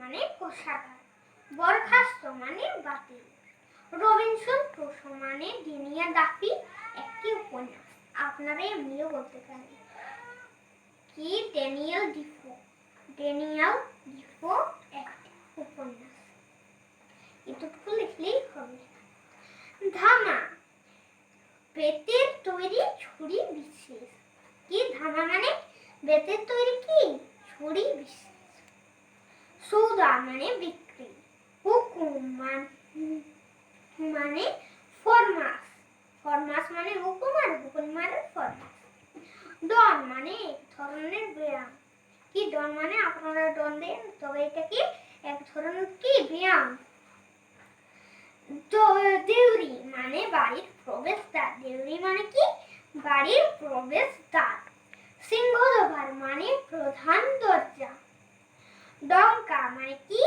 মানে কোষাগার, বরখাস্ত মানে বাতিল, রবিনসন ক্রুসো মানে ডিনিয়া ডাফি একটি উপন্যাস। আপনারা এমনিও বলতে পারেন কি ড্যানিয়েল ডিফো একটি উপন্যাস। এটুকু লিখলেই হবে। ধামা বেতের তৈরি ছুরি বিশেষ। কি ধামা মানে বেতের তৈরি কি ছুরি বিশেষ। সৌদা মানে বিক্রি। হুকুম মানে ফরমাস মানে হুকুম আর হুকুম মানে ফরমাস। ডন মানে এক ধরনের ব্যায়াম। কি ডন মানে আপনারা ডন দেন, তবে এটা কি এক ধরনের কি ব্যায়াম। দেউরি মানে বাড়ির প্রবেশদ্বার। দেউরি মানে কি বাড়ির প্রবেশদ্বার। সিংহদ্বার মানে প্রধান দরজা। ডঙ্কা মানে কি